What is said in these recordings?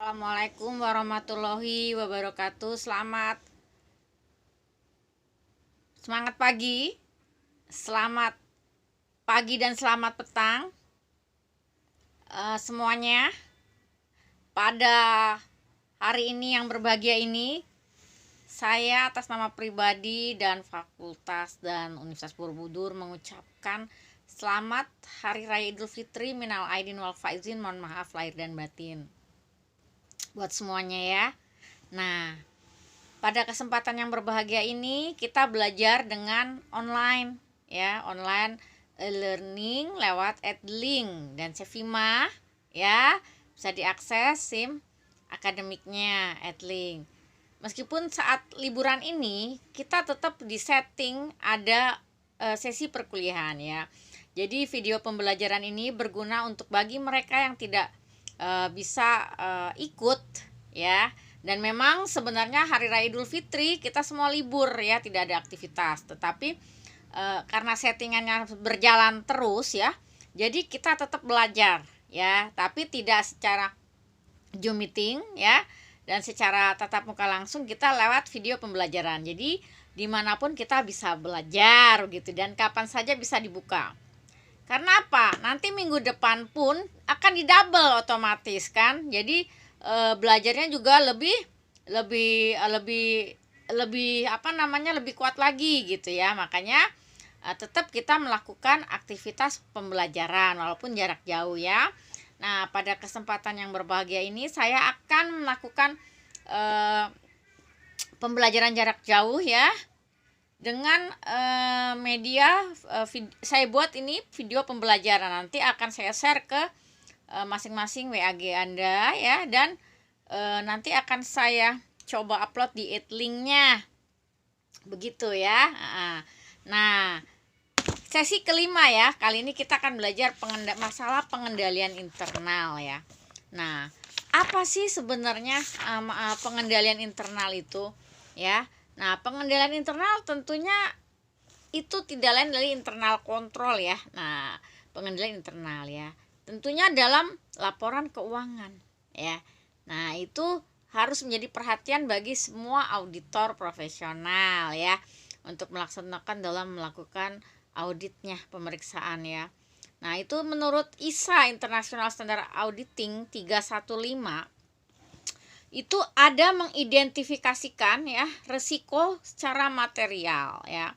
Assalamualaikum warahmatullahi wabarakatuh. Semangat pagi, selamat pagi dan selamat petang semuanya. Pada hari ini yang berbahagia ini, saya atas nama pribadi dan fakultas dan Universitas Borobudur mengucapkan selamat Hari Raya Idul Fitri minal aidin wal faizin, mohon maaf lahir dan batin buat semuanya ya. Nah, pada kesempatan yang berbahagia ini kita belajar dengan online ya, online learning lewat Edlink dan Cevima ya. Bisa diakses SIM akademiknya Edlink. Meskipun saat liburan ini kita tetap di setting ada sesi perkuliahan ya. Jadi video pembelajaran ini berguna untuk bagi mereka yang tidak bisa ikut ya. Dan memang sebenarnya Hari Raya Idul Fitri kita semua libur ya, tidak ada aktivitas. Tetapi karena settingannya berjalan terus ya, jadi kita tetap belajar ya, tapi tidak secara Zoom meeting ya, dan secara tatap muka langsung, kita lewat video pembelajaran. Jadi dimanapun kita bisa belajar gitu, dan kapan saja bisa dibuka. Karena apa? Nanti minggu depan pun akan didouble otomatis kan. Jadi belajarnya juga lebih kuat lagi gitu ya. Makanya tetap kita melakukan aktivitas pembelajaran walaupun jarak jauh ya. Nah, pada kesempatan yang berbahagia ini saya akan melakukan pembelajaran jarak jauh ya, dengan media saya buat ini video pembelajaran. Nanti akan saya share ke masing-masing WAG Anda ya, dan nanti akan saya coba upload di Edlinknya begitu ya. Nah, sesi kelima ya, kali ini kita akan belajar masalah pengendalian internal ya. Nah, apa sih sebenarnya pengendalian internal itu ya? Nah, pengendalian internal tentunya itu tidak lain dari internal kontrol ya. Nah, pengendalian internal ya, tentunya dalam laporan keuangan ya. Nah, itu harus menjadi perhatian bagi semua auditor profesional ya, untuk melakukan auditnya, pemeriksaan ya. Nah, itu menurut ISA International Standard Auditing 315 itu ada mengidentifikasikan ya resiko secara material ya.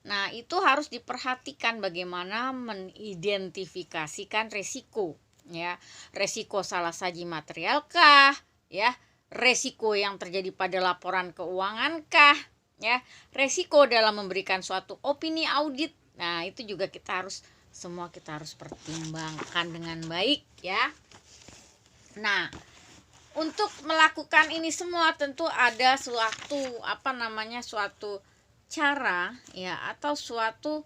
Nah, itu harus diperhatikan bagaimana mengidentifikasikan resiko ya. Resiko salah saji material kah ya, resiko yang terjadi pada laporan keuangan kah ya, resiko dalam memberikan suatu opini audit. Nah, itu juga kita harus pertimbangkan dengan baik ya. Nah, untuk melakukan ini semua tentu ada suatu suatu cara ya, atau suatu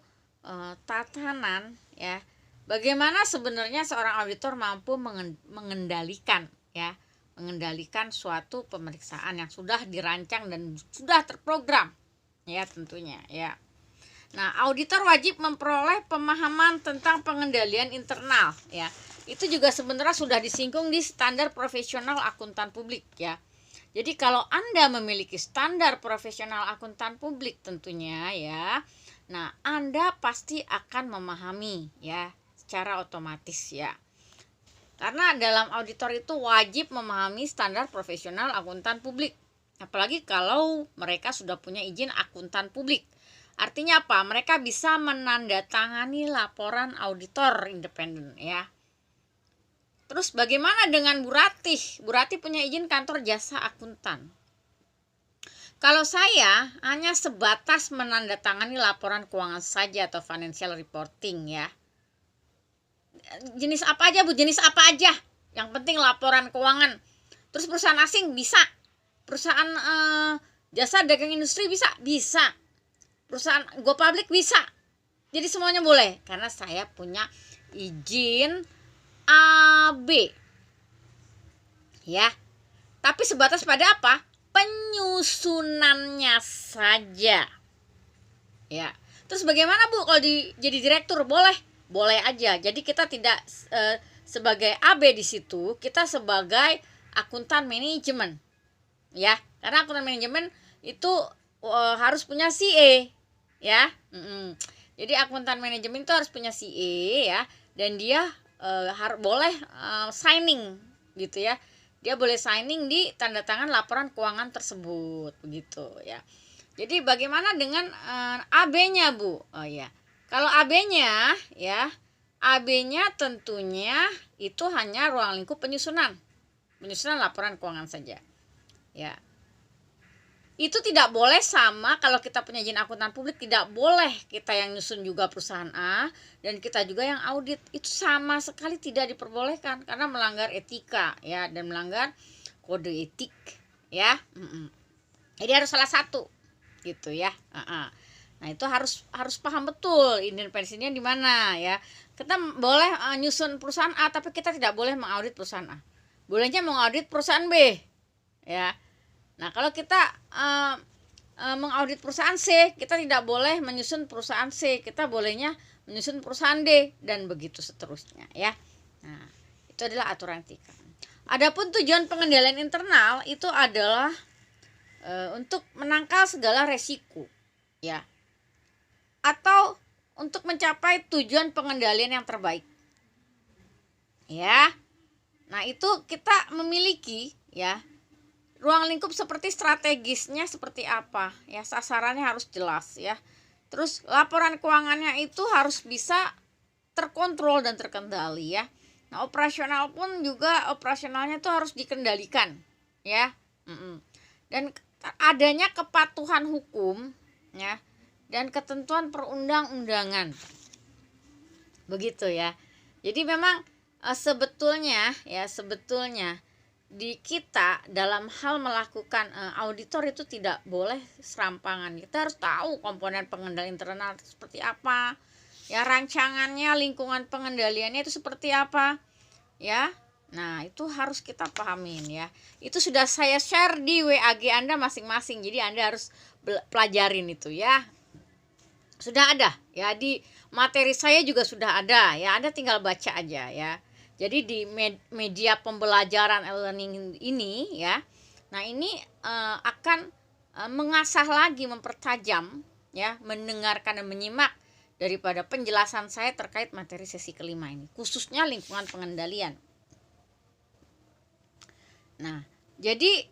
tatanan ya, bagaimana sebenarnya seorang auditor mampu mengendalikan suatu pemeriksaan yang sudah dirancang dan sudah terprogram ya tentunya ya. Nah, auditor wajib memperoleh pemahaman tentang pengendalian internal ya. Itu juga sebenarnya sudah disinggung di standar profesional akuntan publik ya. Jadi kalau Anda memiliki standar profesional akuntan publik tentunya ya, nah Anda pasti akan memahami ya secara otomatis ya. Karena dalam auditor itu wajib memahami standar profesional akuntan publik. Apalagi kalau mereka sudah punya izin akuntan publik. Artinya apa? Mereka bisa menandatangani laporan auditor independen ya. Terus bagaimana dengan Bu Ratih? Bu Ratih punya izin kantor jasa akuntan. Kalau saya hanya sebatas menandatangani laporan keuangan saja atau financial reporting ya. Jenis apa aja Bu? Jenis apa aja? Yang penting laporan keuangan. Terus perusahaan asing bisa. Perusahaan jasa dagang industri bisa. Bisa. Perusahaan go public bisa. Jadi semuanya boleh. Karena saya punya izin AB ya. Tapi sebatas pada apa? Penyusunannya saja ya. Terus bagaimana Bu kalau jadi direktur? Boleh aja. Jadi kita tidak sebagai AB di situ, kita sebagai akuntan manajemen, ya. Karena akuntan manajemen itu harus punya CA, ya. Jadi akuntan manajemen itu harus punya CA, ya, dan dia boleh signing gitu ya. Dia boleh signing di tanda tangan laporan keuangan tersebut, begitu ya. Jadi bagaimana dengan AB-nya, Bu? Oh ya. Kalau AB-nya ya, AB-nya tentunya itu hanya ruang lingkup penyusunan laporan keuangan saja. Ya. Itu tidak boleh sama kalau kita punya izin akuntan publik, tidak boleh kita yang nyusun juga perusahaan A dan kita juga yang audit. Itu sama sekali tidak diperbolehkan karena melanggar etika ya dan melanggar kode etik ya. Jadi harus salah satu gitu ya. Nah, itu harus paham betul independensinya di mana ya. Kita boleh nyusun perusahaan A tapi kita tidak boleh mengaudit perusahaan A. Bolehnya mengaudit perusahaan B ya. Nah, kalau kita mengaudit perusahaan C, kita tidak boleh menyusun perusahaan C, kita bolehnya menyusun perusahaan D dan begitu seterusnya ya. Nah, itu adalah aturan etika. Adapun tujuan pengendalian internal itu adalah untuk menangkal segala resiko ya. Atau untuk mencapai tujuan pengendalian yang terbaik. Ya. Nah, itu kita memiliki ya ruang lingkup seperti strategisnya seperti apa ya, sasarannya harus jelas ya. Terus laporan keuangannya itu harus bisa terkontrol dan terkendali ya. Nah, operasional pun juga operasionalnya itu harus dikendalikan ya. Dan adanya kepatuhan hukum ya dan ketentuan perundang-undangan. Begitu ya. Jadi memang sebetulnya di kita dalam hal melakukan auditor itu tidak boleh serampangan. Kita harus tahu komponen pengendalian internal seperti apa ya, rancangannya, lingkungan pengendaliannya itu seperti apa ya. Nah, itu harus kita pahamin ya. Itu sudah saya share di WAG Anda masing-masing, jadi Anda harus pelajarin itu ya. Sudah ada ya, di materi saya juga sudah ada ya, Anda tinggal baca aja ya. Jadi di media pembelajaran e-learning ini ya, nah ini akan mengasah lagi, mempertajam ya, mendengarkan dan menyimak daripada penjelasan saya terkait materi sesi kelima ini, khususnya lingkungan pengendalian. Nah, jadi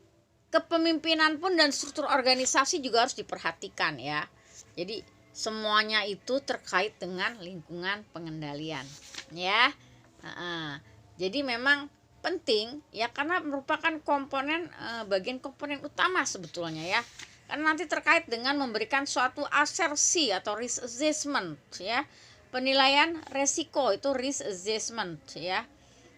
kepemimpinan pun dan struktur organisasi juga harus diperhatikan ya. Jadi semuanya itu terkait dengan lingkungan pengendalian ya. Jadi memang penting ya, karena merupakan komponen bagian komponen utama sebetulnya ya, karena nanti terkait dengan memberikan suatu asersi atau risk assessment ya, penilaian resiko itu risk assessment ya.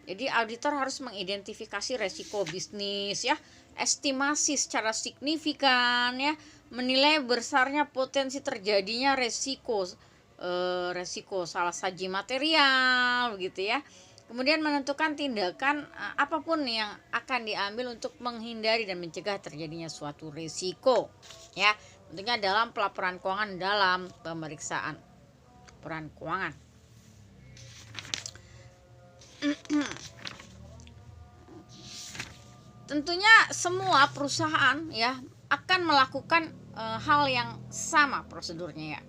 Jadi auditor harus mengidentifikasi resiko bisnis ya, estimasi secara signifikan ya, menilai besarnya potensi terjadinya resiko salah saji material begitu ya. Kemudian menentukan tindakan apapun yang akan diambil untuk menghindari dan mencegah terjadinya suatu risiko ya, tentunya dalam pelaporan keuangan, dalam pemeriksaan laporan keuangan. Tentunya semua perusahaan ya akan melakukan hal yang sama prosedurnya ya,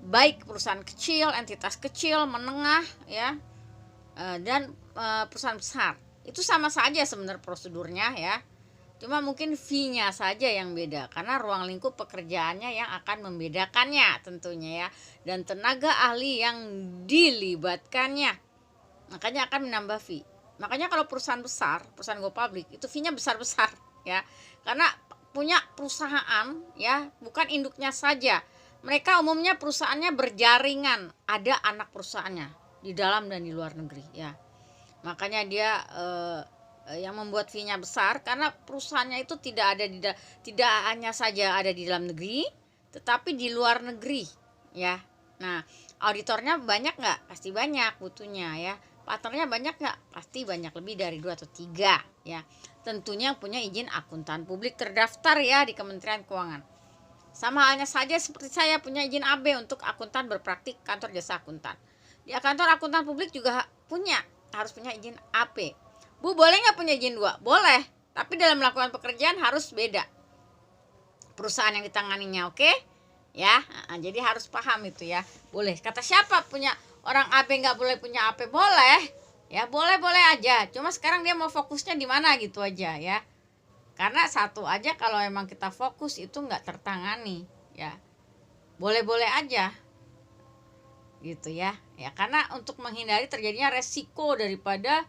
baik perusahaan kecil, entitas kecil, menengah ya, dan perusahaan besar. Itu sama saja sebenarnya prosedurnya ya, cuma mungkin fee-nya saja yang beda, karena ruang lingkup pekerjaannya yang akan membedakannya tentunya ya, dan tenaga ahli yang dilibatkannya, makanya akan menambah fee. Makanya kalau perusahaan besar, perusahaan go public, itu fee-nya besar-besar ya, karena punya perusahaan ya, bukan induknya saja. Mereka umumnya perusahaannya berjaringan, ada anak perusahaannya di dalam dan di luar negeri ya. Makanya dia yang membuat fee-nya besar, karena perusahaannya itu tidak hanya saja ada di dalam negeri, tetapi di luar negeri ya. Nah, auditornya banyak nggak? Pasti banyak butuhnya ya. Partnernya banyak nggak? Pasti banyak, lebih dari 2 atau 3 ya. Tentunya punya izin akuntan publik terdaftar ya di Kementerian Keuangan. Sama halnya saja seperti saya punya izin AB untuk akuntan berpraktik kantor jasa akuntan. Di kantor akuntan publik juga harus punya izin AP Bu boleh nggak punya izin 2? Boleh, tapi dalam melakukan pekerjaan harus beda perusahaan yang ditanganinya, oke? Ya, jadi harus paham itu ya. Boleh, kata siapa punya orang AB nggak boleh punya AP? Boleh, ya boleh aja. Cuma sekarang dia mau fokusnya di mana gitu aja ya. Karena satu aja kalau emang kita fokus itu nggak tertangani ya. Boleh-boleh aja gitu ya. Ya karena untuk menghindari terjadinya resiko daripada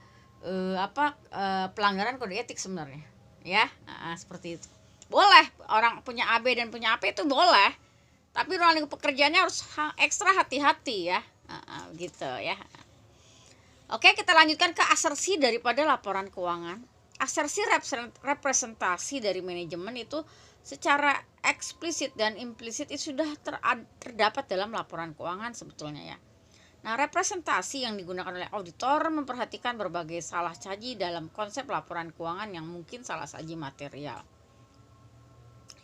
pelanggaran kode etik sebenarnya ya. Seperti itu. Boleh orang punya AB dan punya AP itu boleh, tapi ruang lingkup pekerjaannya harus ekstra hati-hati ya. Gitu ya. Oke, kita lanjutkan ke asersi daripada laporan keuangan. Asersi representasi dari manajemen itu secara eksplisit dan implisit itu sudah terdapat dalam laporan keuangan sebetulnya ya. Nah, representasi yang digunakan oleh auditor memperhatikan berbagai salah saji dalam konsep laporan keuangan yang mungkin salah saji material.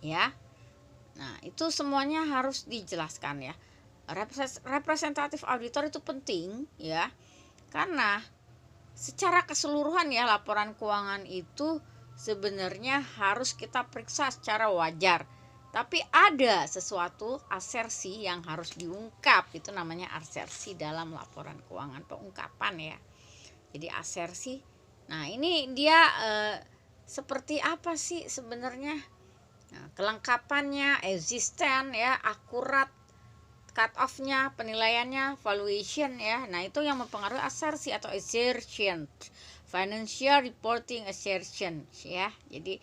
Ya. Nah, itu semuanya harus dijelaskan ya. Representatif auditor itu penting ya. Karena secara keseluruhan ya laporan keuangan itu sebenarnya harus kita periksa secara wajar. Tapi ada sesuatu asersi yang harus diungkap, itu namanya asersi dalam laporan keuangan, pengungkapan ya. Jadi asersi. Nah, ini dia seperti apa sih sebenarnya? Nah, kelengkapannya, existent ya, akurat, cut off-nya, penilaiannya, valuation ya. Nah, itu yang mempengaruhi asersi atau assertion. Financial reporting assertion ya. Jadi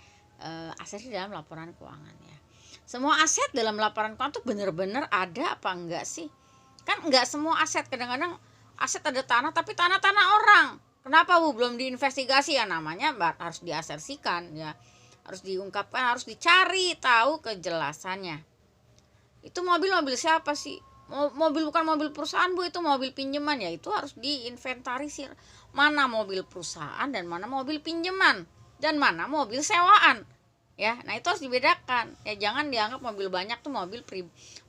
asersi dalam laporan keuangan ya. Semua aset dalam laporan keuangan itu benar-benar ada apa enggak sih? Kan enggak semua aset, kadang-kadang aset ada tanah tapi tanah-tanah orang. Kenapa Bu belum diinvestigasi ya? Namanya harus diasersikan ya. Harus diungkapkan, harus dicari tahu kejelasannya. Itu mobil siapa sih? Mobil bukan mobil perusahaan Bu, itu mobil pinjaman ya. Itu harus diinventarisir. Mana mobil perusahaan dan mana mobil pinjaman dan mana mobil sewaan. Ya, nah itu harus dibedakan. Ya jangan dianggap mobil banyak tuh mobil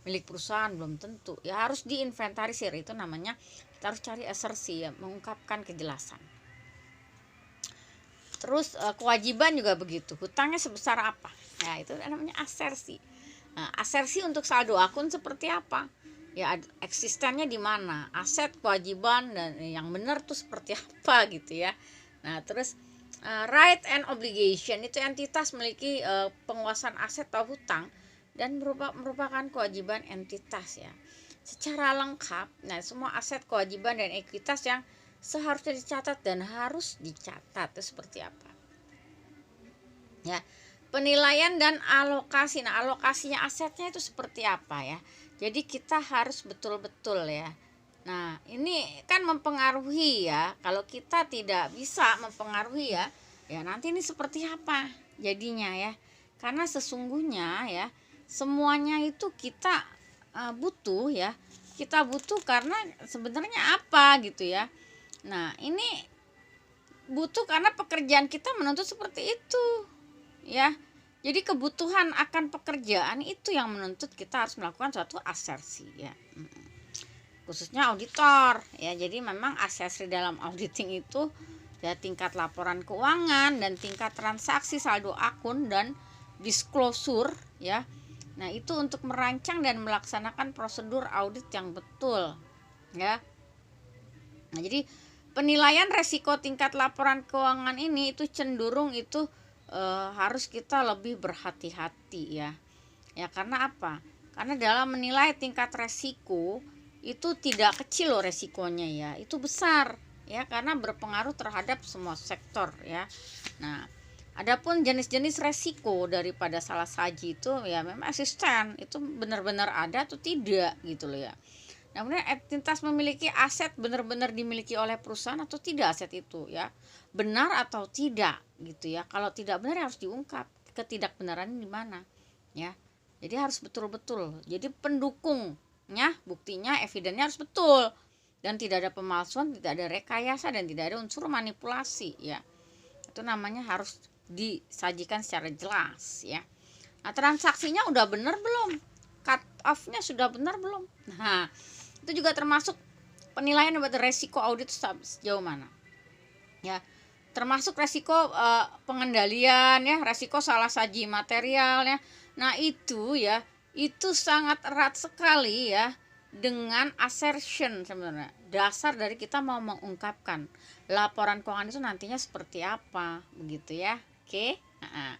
milik perusahaan, belum tentu. Ya harus diinventarisir, itu namanya kita harus cari asersi ya, mengungkapkan kejelasan. Terus kewajiban juga begitu. Hutangnya sebesar apa? Ya, itu namanya asersi. Nah, asersi untuk saldo akun seperti apa? Ya eksistennya di mana? Aset, kewajiban dan yang benar tuh seperti apa gitu ya. Nah, terus right and obligation itu entitas memiliki penguasaan aset atau hutang dan merupakan kewajiban entitas ya. Secara lengkap, nah semua aset, kewajiban dan ekuitas yang seharusnya dicatat dan harus dicatat itu seperti apa? Ya, penilaian dan alokasi. Nah, alokasinya asetnya itu seperti apa ya? Jadi kita harus betul-betul ya. Nah, ini kan mempengaruhi ya. Kalau kita tidak bisa mempengaruhi ya nanti ini seperti apa jadinya ya. Karena sesungguhnya ya, semuanya itu kita butuh ya. Kita butuh karena sebenarnya apa gitu ya. Nah, ini butuh karena pekerjaan kita menuntut seperti itu ya. Jadi kebutuhan akan pekerjaan itu yang menuntut kita harus melakukan suatu asersi ya. Khususnya auditor ya. Jadi memang asersi dalam auditing itu ya tingkat laporan keuangan dan tingkat transaksi saldo akun dan disclosure ya. Nah, itu untuk merancang dan melaksanakan prosedur audit yang betul ya. Nah, jadi penilaian resiko tingkat laporan keuangan ini itu cenderung itu harus kita lebih berhati-hati ya. Ya karena apa? Karena dalam menilai tingkat resiko itu tidak kecil loh resikonya ya. Itu besar ya karena berpengaruh terhadap semua sektor ya. Nah, adapun jenis-jenis resiko daripada salah saji itu ya memang asisten itu benar-benar ada atau tidak gitu loh ya. Namun entitas memiliki aset benar-benar dimiliki oleh perusahaan atau tidak aset itu ya, benar atau tidak gitu ya. Kalau tidak benar harus diungkap ketidakbenaran di mana ya. Jadi harus betul-betul. Jadi pendukungnya, buktinya, evidennya harus betul dan tidak ada pemalsuan, tidak ada rekayasa dan tidak ada unsur manipulasi ya. Itu namanya harus disajikan secara jelas ya. Nah, transaksinya udah benar belum? Cut off-nya sudah benar belum? Nah, itu juga termasuk penilaian buat resiko audit sejauh mana ya. termasuk resiko pengendalian ya, resiko salah saji material ya. Nah itu ya, itu sangat erat sekali ya dengan assertion sebenarnya, dasar dari kita mau mengungkapkan laporan keuangan itu nantinya seperti apa, begitu ya. Oke. Nah,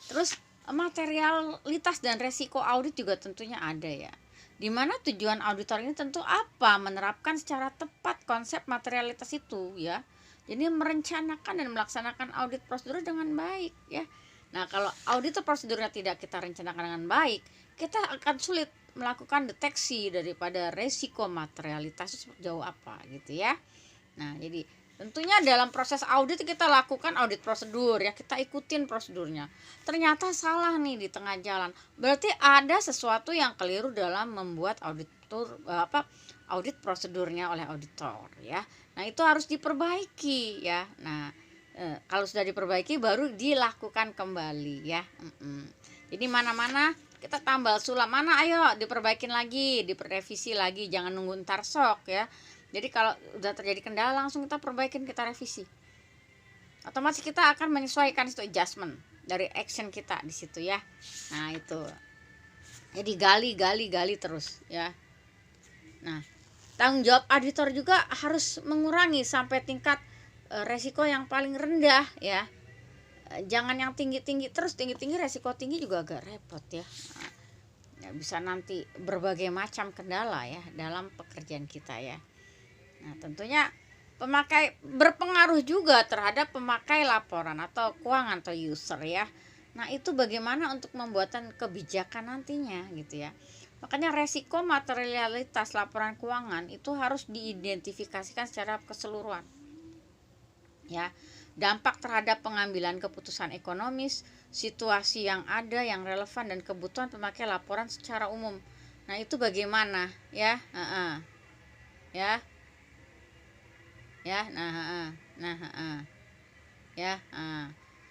terus materialitas dan resiko audit juga tentunya ada ya, dimana tujuan auditor ini tentu apa, menerapkan secara tepat konsep materialitas itu ya. Jadi merencanakan dan melaksanakan audit prosedur dengan baik ya. Nah kalau audit prosedurnya tidak kita rencanakan dengan baik, kita akan sulit melakukan deteksi daripada resiko materialitas itu sejauh apa gitu ya. Nah jadi tentunya dalam proses audit kita lakukan audit prosedur ya, kita ikutin prosedurnya. Ternyata salah nih di tengah jalan, berarti ada sesuatu yang keliru dalam membuat audit prosedurnya oleh auditor ya. Nah itu harus diperbaiki ya. Nah kalau sudah diperbaiki baru dilakukan kembali ya. Jadi mana-mana kita tambal sulam, mana ayo diperbaikin lagi, direvisi lagi, jangan nunggu ntar sok ya. Jadi kalau udah terjadi kendala langsung kita perbaikin, kita revisi. Otomatis kita akan menyesuaikan itu, adjustment dari action kita di situ ya. Nah itu. Jadi gali terus ya. Nah tanggung jawab auditor juga harus mengurangi sampai tingkat resiko yang paling rendah ya. Jangan yang tinggi-tinggi terus, tinggi-tinggi resiko tinggi juga agak repot ya. Nah, bisa nanti berbagai macam kendala ya dalam pekerjaan kita ya. Nah tentunya pemakai berpengaruh juga terhadap pemakai laporan atau keuangan atau user ya. Nah itu bagaimana untuk membuatan kebijakan nantinya gitu ya. Makanya resiko materialitas laporan keuangan itu harus diidentifikasikan secara keseluruhan ya. Dampak terhadap pengambilan keputusan ekonomis, situasi yang ada yang relevan dan kebutuhan pemakai laporan secara umum. Nah itu bagaimana ya. Ya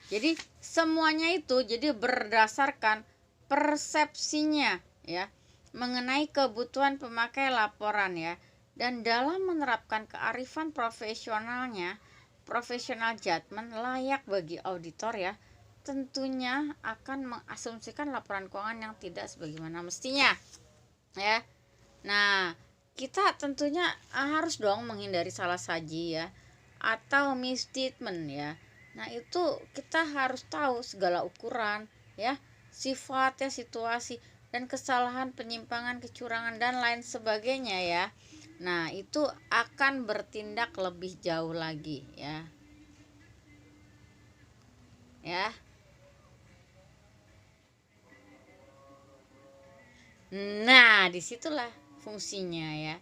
jadi semuanya itu jadi berdasarkan persepsinya ya mengenai kebutuhan pemakai laporan ya, dan dalam menerapkan kearifan profesionalnya, professional judgment layak bagi auditor ya, tentunya akan mengasumsikan laporan keuangan yang tidak sebagaimana mestinya ya. Nah kita tentunya harus dong menghindari salah saji ya atau misstatement ya. Nah itu kita harus tahu segala ukuran ya, sifatnya, situasi dan kesalahan, penyimpangan, kecurangan dan lain sebagainya ya. Nah itu akan bertindak lebih jauh lagi ya. Nah disitulah fungsinya ya.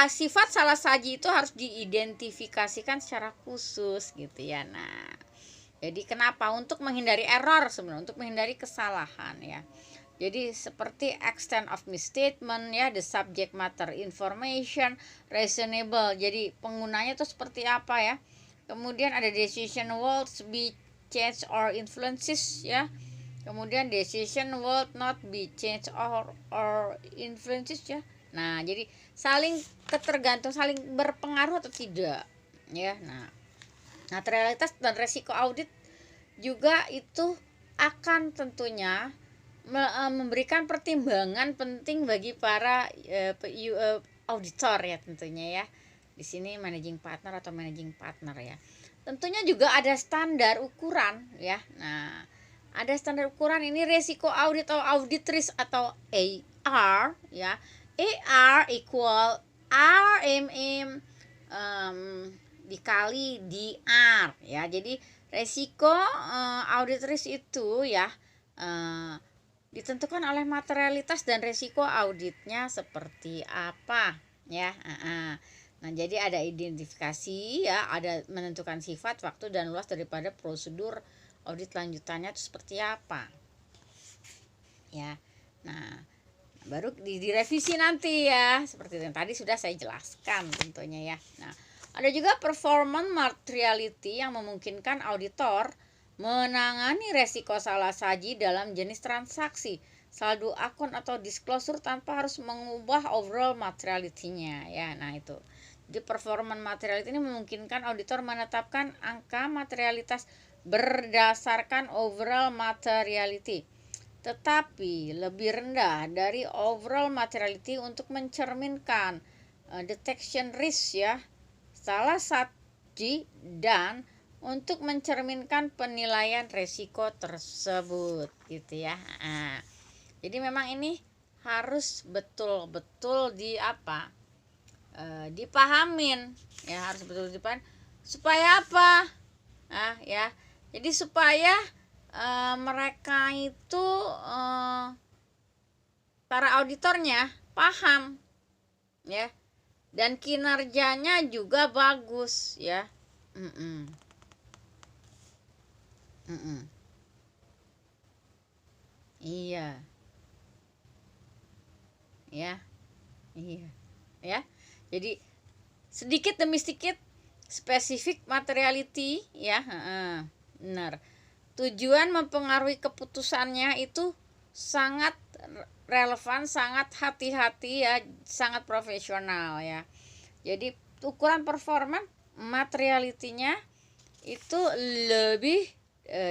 Sifat salah saji itu harus diidentifikasikan secara khusus gitu ya. Nah jadi kenapa? Untuk menghindari error sebenarnya, untuk menghindari kesalahan ya. Jadi seperti extent of misstatement ya, the subject matter information, reasonable. Jadi penggunanya itu seperti apa ya. Kemudian ada decision words be changed or influences ya. Kemudian decision would not be changed or influences ya. Nah, jadi saling saling berpengaruh atau tidak ya. Nah, materialitas dan resiko audit juga itu akan tentunya memberikan pertimbangan penting bagi para auditor ya tentunya ya. Di sini managing partner atau managing partner ya. Tentunya juga ada standar ukuran ya. Nah, ada standar ukuran ini resiko audit atau auditrice atau AR ya. AR equal RMM dikali DR ya. Jadi resiko auditrice itu ya ditentukan oleh materialitas dan resiko auditnya seperti apa ya. Nah jadi ada identifikasi ya, ada menentukan sifat, waktu dan luas daripada prosedur audit lanjutannya itu seperti apa ya. Nah baru direvisi nanti ya, seperti yang tadi sudah saya jelaskan tentunya ya. Nah ada juga performance materiality yang memungkinkan auditor menangani resiko salah saji dalam jenis transaksi, saldo akun atau disclosure tanpa harus mengubah overall materiality-nya ya. Nah itu Di performance materiality ini memungkinkan auditor menetapkan angka materialitas berdasarkan overall materiality, tetapi lebih rendah dari overall materiality untuk mencerminkan detection risk ya, salah satu dan untuk mencerminkan penilaian resiko tersebut gitu ya. Nah, jadi memang ini harus betul-betul dipahamin ya, harus betul dipahamin supaya apa? Nah, ya. Jadi supaya mereka itu para auditornya paham ya, dan kinerjanya juga bagus ya. Iya. Ya. Iya. Ya. Jadi sedikit demi sedikit spesifik materiality ya, benar. Tujuan mempengaruhi keputusannya itu sangat relevan, sangat hati-hati ya, sangat profesional ya. Jadi ukuran performa materiality-nya itu lebih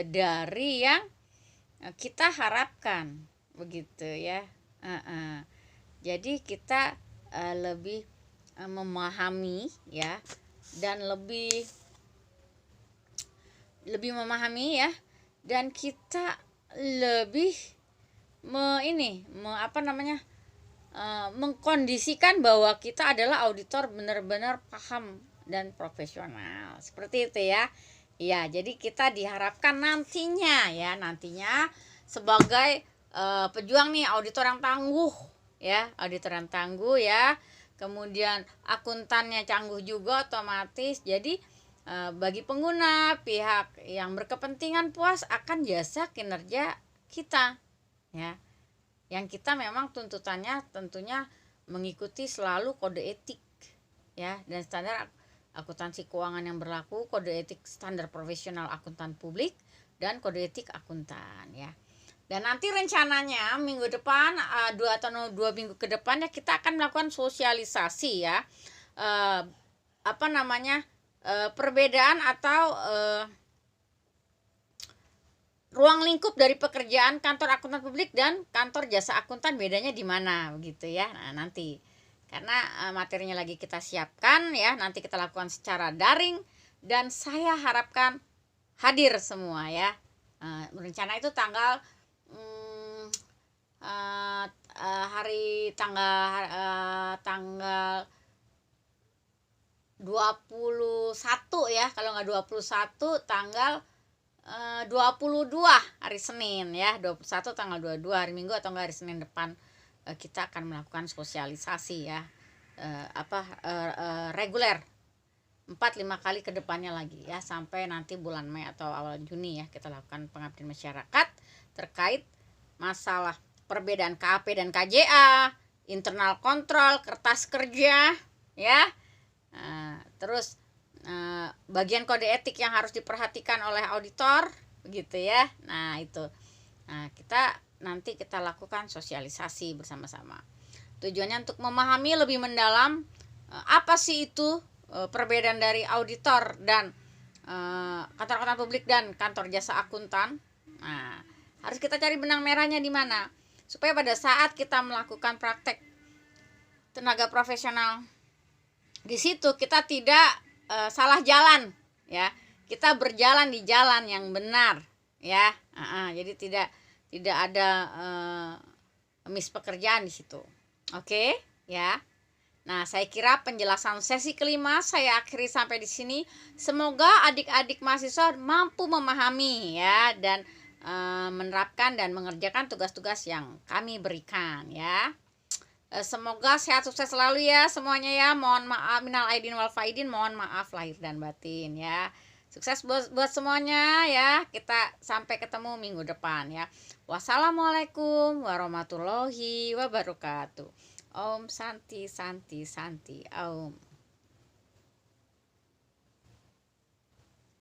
dari yang kita harapkan begitu ya. Jadi kita lebih memahami ya, dan lebih memahami ya, dan kita lebih mengkondisikan bahwa kita adalah auditor benar-benar paham dan profesional seperti itu ya. Ya, jadi kita diharapkan nantinya sebagai pejuang nih, auditor yang tangguh ya, kemudian akuntannya tangguh juga otomatis. Jadi bagi pengguna, pihak yang berkepentingan puas akan jasa kinerja kita ya, yang kita memang tuntutannya tentunya mengikuti selalu kode etik ya, dan standar akuntansi keuangan yang berlaku, kode etik standar profesional akuntan publik, dan kode etik akuntan ya. Dan nanti rencananya minggu depan, 2 minggu ke depannya kita akan melakukan sosialisasi ya, perbedaan atau ruang lingkup dari pekerjaan kantor akuntan publik dan kantor jasa akuntan, bedanya di mana begitu ya. Nah, nanti karena materinya lagi kita siapkan ya, nanti kita lakukan secara daring, dan saya harapkan hadir semua ya. Rencana itu tanggal tanggal 21 ya, kalau nggak 21 tanggal 22 hari Senin ya, 21 tanggal 22 hari Minggu atau enggak hari Senin depan, kita akan melakukan sosialisasi ya, reguler 4-5 kali ke depannya lagi ya, sampai nanti bulan Mei atau awal Juni ya, kita lakukan pengabdian masyarakat terkait masalah perbedaan KAP dan KJA, internal kontrol, kertas kerja ya, terus bagian kode etik yang harus diperhatikan oleh auditor begitu ya. Nah itu, kita lakukan sosialisasi bersama-sama. Tujuannya untuk memahami lebih mendalam apa sih itu perbedaan dari auditor dan kantor akuntan publik dan kantor jasa akuntan. Nah, harus kita cari benang merahnya di mana, supaya pada saat kita melakukan praktek tenaga profesional di situ kita tidak salah jalan ya, kita berjalan di jalan yang benar ya. Jadi tidak ada miss pekerjaan di situ. Oke ya. Nah, saya kira penjelasan sesi kelima saya akhiri sampai di sini. Semoga adik-adik mahasiswa mampu memahami ya, dan menerapkan dan mengerjakan tugas-tugas yang kami berikan ya. Semoga sehat sukses selalu ya semuanya ya. Mohon maaf minal aidin wal faidin, mohon maaf lahir dan batin ya. Sukses buat semuanya ya. Kita sampai ketemu minggu depan ya. Wassalamualaikum warahmatullahi wabarakatuh. Om Santi Santi Santi Om.